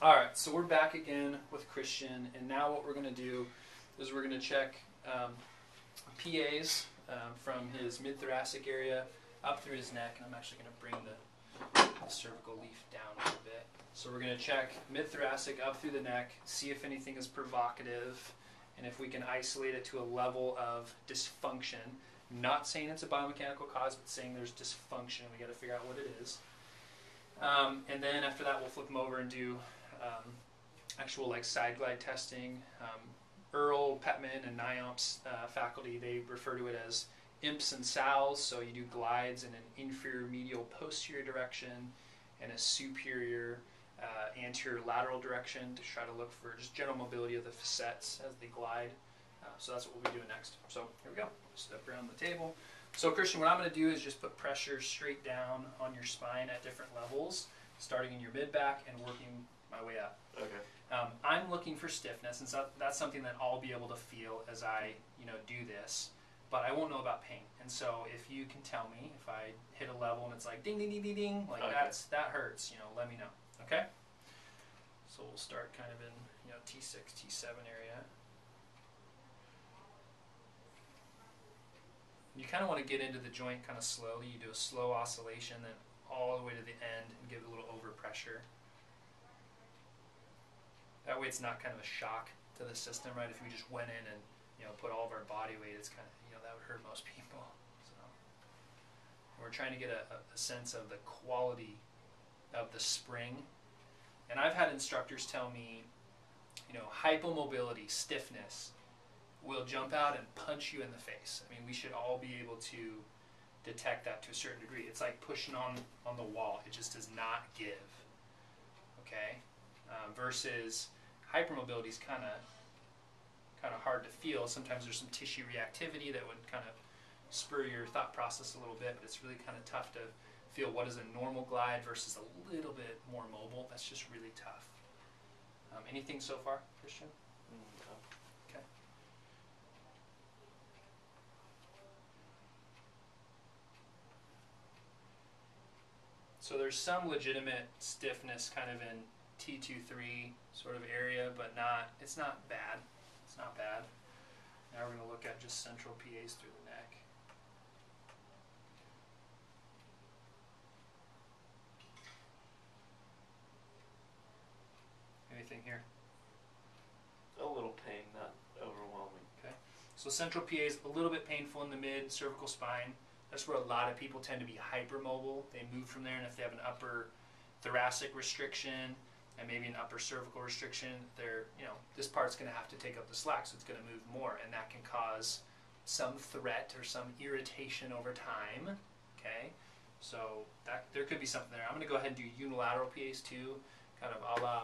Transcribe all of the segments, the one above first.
All right, so we're back again with Christian, and now what we're going to do is we're going to check PAs from his mid-thoracic area up through his neck, and I'm actually going to bring the cervical leaf down a little bit. So we're going to check mid-thoracic up through the neck, see if anything is provocative, and if we can isolate it to a level of dysfunction. Not saying it's a biomechanical cause, but saying there's dysfunction. We got to figure out what it is. And then after that, we'll flip them over and do actual like side glide testing. Earl, Petman, and NIOMS faculty, they refer to it as IMPs and SALs. So you do glides in an inferior medial posterior direction and a superior anterior lateral direction to try to look for just general mobility of the facets as they glide. So that's what we'll be doing next. So here we go. Step around the table. So Christian, what I'm going to do is just put pressure straight down on your spine at different levels, starting in your mid-back and working my way up. Okay. I'm looking for stiffness, and so that's something that I'll be able to feel as I, do this. But I won't know about pain. And so if you can tell me if I hit a level and it's like ding, ding, ding, ding, ding, like okay. that hurts. Let me know. Okay. So we'll start kind of in T6, T7 area. You kind of want to get into the joint kind of slowly. You do a slow oscillation, then all the way to the end and give it a little overpressure. That way it's not kind of a shock to the system, right? If we just went in and put all of our body weight, it's kind of, that would hurt most people. So we're trying to get a sense of the quality of the spring. And I've had instructors tell me, hypomobility, stiffness, will jump out and punch you in the face. I mean, we should all be able to detect that to a certain degree. It's like pushing on the wall. It just does not give. Okay? Versus hypermobility is kind of hard to feel. Sometimes there's some tissue reactivity that would kind of spur your thought process a little bit, but it's really kind of tough to feel what is a normal glide versus a little bit more mobile. That's just really tough. Anything so far, Christian? No. Okay. So there's some legitimate stiffness kind of in T2-3 sort of area, but it's not bad. It's not bad. Now we're going to look at just central PAs through the neck. Anything here? A little pain, not overwhelming. Okay. So central PA is a little bit painful in the mid cervical spine. That's where a lot of people tend to be hypermobile. They move from there, and if they have an upper thoracic restriction and maybe an upper cervical restriction, this part's going to have to take up the slack, so it's going to move more, and that can cause some threat or some irritation over time. Okay, so there could be something there. I'm going to go ahead and do unilateral PAs too, kind of a la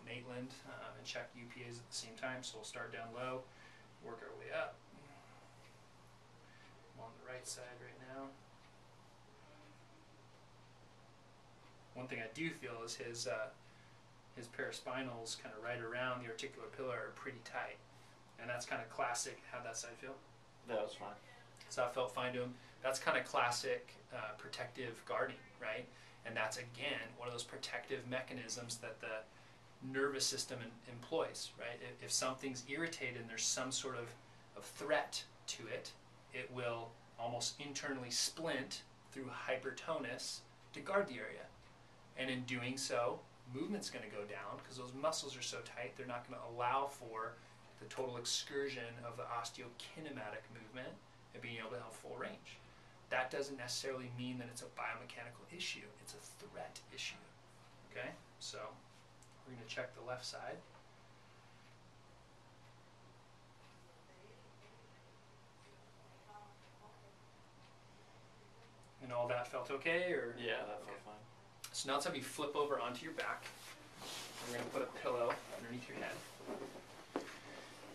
Maitland, and check UPAs at the same time. So we'll start down low, work our way up. I'm on the right side right now. One thing I do feel is his paraspinals kind of right around the articular pillar are pretty tight, and that's kind of classic. How'd that side feel? That was fine. So I felt fine to him. That's kind of classic protective guarding, right? And that's, again, one of those protective mechanisms that the nervous system employs, right? If something's irritated and there's some sort of threat to it, it will almost internally splint through hypertonus to guard the area. And in doing so, movement's going to go down because those muscles are so tight, they're not going to allow for the total excursion of the osteokinematic movement and being able to have full range. That doesn't necessarily mean that it's a biomechanical issue. It's a threat issue. Okay? So we're going to check the left side. And all that felt okay? Or? Yeah, that felt fine. So now let's have you flip over onto your back. We're going to put a pillow underneath your head.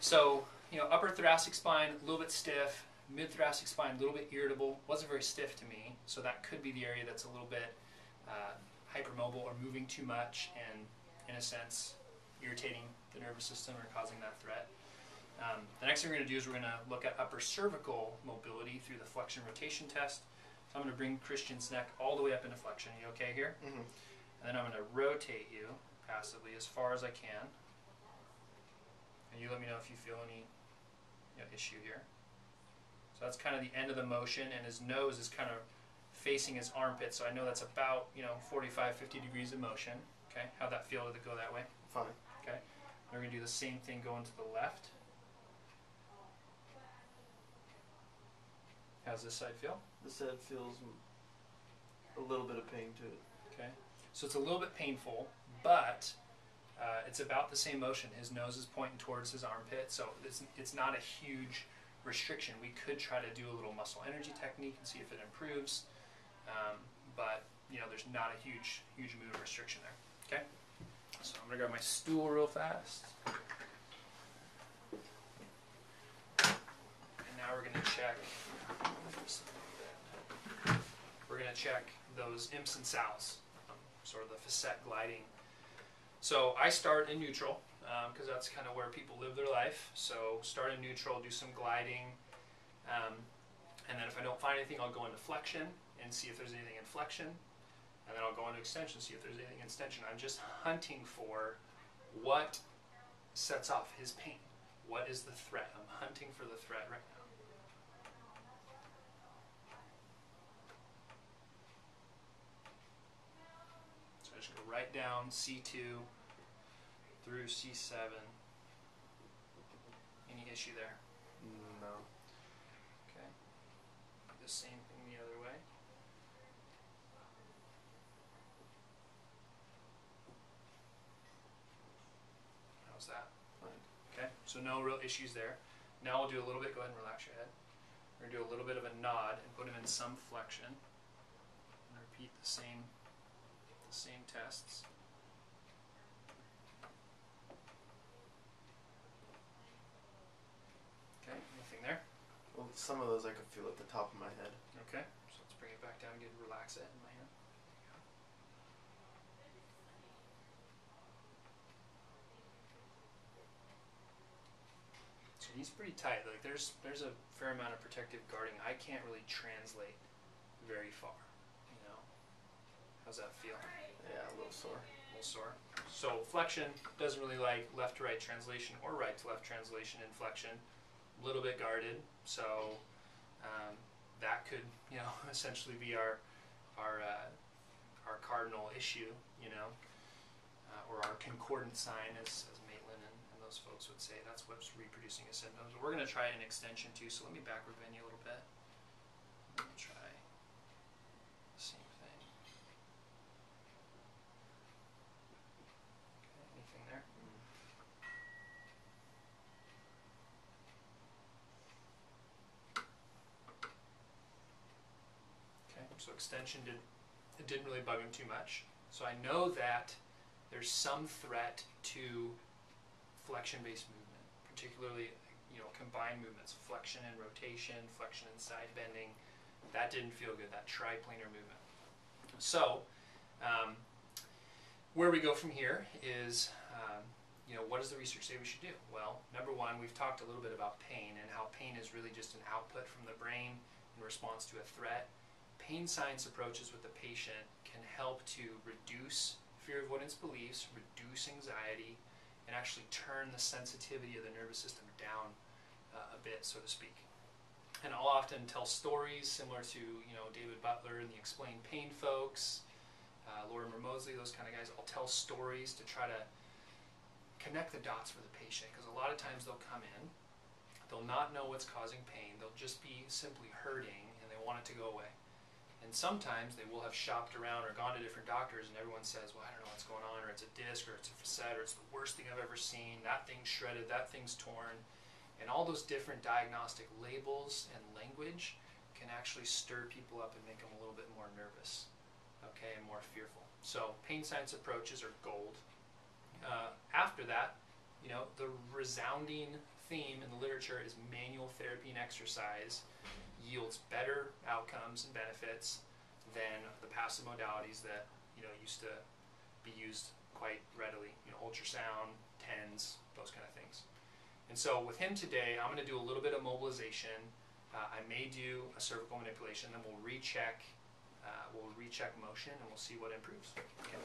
So, upper thoracic spine, a little bit stiff. Mid-thoracic spine, a little bit irritable. Wasn't very stiff to me, so that could be the area that's a little bit hypermobile or moving too much and, in a sense, irritating the nervous system or causing that threat. The next thing we're going to do is we're going to look at upper cervical mobility through the flexion rotation test. So I'm going to bring Christian's neck all the way up into flexion. Are you okay here? Mm-hmm. And then I'm going to rotate you passively as far as I can. And you let me know if you feel any issue here. So that's kind of the end of the motion, and his nose is kind of facing his armpit, so I know that's about 45, 50 degrees of motion. Okay, how'd that feel? Did it go that way? Fine. Okay, we're going to do the same thing going to the left. How's this side feel? This side feels a little bit of pain to it. Okay, so it's a little bit painful, but it's about the same motion. His nose is pointing towards his armpit, so it's not a huge restriction. We could try to do a little muscle energy technique and see if it improves, but there's not a huge movement restriction there. Okay, so I'm gonna grab my stool real fast, and now we're gonna check. We're gonna check those imps and sows, sort of the facet gliding. So I start in neutral, because that's kind of where people live their life. So start in neutral, do some gliding, and then if I don't find anything, I'll go into flexion and see if there's anything in flexion, and then I'll go into extension, see if there's anything in extension. I'm just hunting for what sets off his pain. What is the threat? I'm hunting for the threat right now. So I just go right down C2 through C7. Any issue there? No. Okay. The same thing the other way. How's that? Fine. Okay, so no real issues there. Now we'll do a little bit, go ahead and relax your head. We're going to do a little bit of a nod and put him in some flexion. And repeat the same tests. Okay, anything there? Well, some of those I could feel at the top of my head. Okay, so let's bring it back down and relax it in my hand. So he's pretty tight. Like there's a fair amount of protective guarding. I can't really translate very far. How's that feel? Yeah, a little sore. A little sore. So flexion doesn't really like left to right translation or right to left translation in flexion. A little bit guarded. So that could essentially be our cardinal issue, or our concordant sign, as Maitland and those folks would say. That's what's reproducing his symptoms. But we're going to try an extension too. So let me backward bend you a little bit. I'm going to try the same thing. Okay, anything there? Okay, so extension didn't really bug him too much. So I know that there's some threat to flexion-based movement, particularly combined movements, flexion and rotation, flexion and side bending. That didn't feel good, that triplanar movement. So where we go from here is, what does the research say we should do? Well, number one, we've talked a little bit about pain and how pain is really just an output from the brain in response to a threat. Pain science approaches with the patient can help to reduce fear avoidance beliefs, reduce anxiety, and actually turn the sensitivity of the nervous system down a bit, so to speak. And I'll often tell stories similar to David Butler and the Explain Pain folks, Lorimer Mosley, those kind of guys. I'll tell stories to try to connect the dots for the patient, because a lot of times they'll come in, they'll not know what's causing pain, they'll just be simply hurting and they want it to go away. And sometimes they will have shopped around or gone to different doctors and everyone says, well, I don't know what's going on, or it's a disc, or it's a facet, or it's the worst thing I've ever seen, that thing's shredded, that thing's torn. And all those different diagnostic labels and language can actually stir people up and make them a little bit more nervous, okay, and more fearful. So pain science approaches are gold. After that, the resounding theme in the literature is manual therapy and exercise yields better outcomes and benefits than the passive modalities that used to be used quite readily. Ultrasound, TENS, those kind of things. And so with him today, I'm going to do a little bit of mobilization. I may do a cervical manipulation, then we'll recheck we'll recheck motion and we'll see what improves. Okay.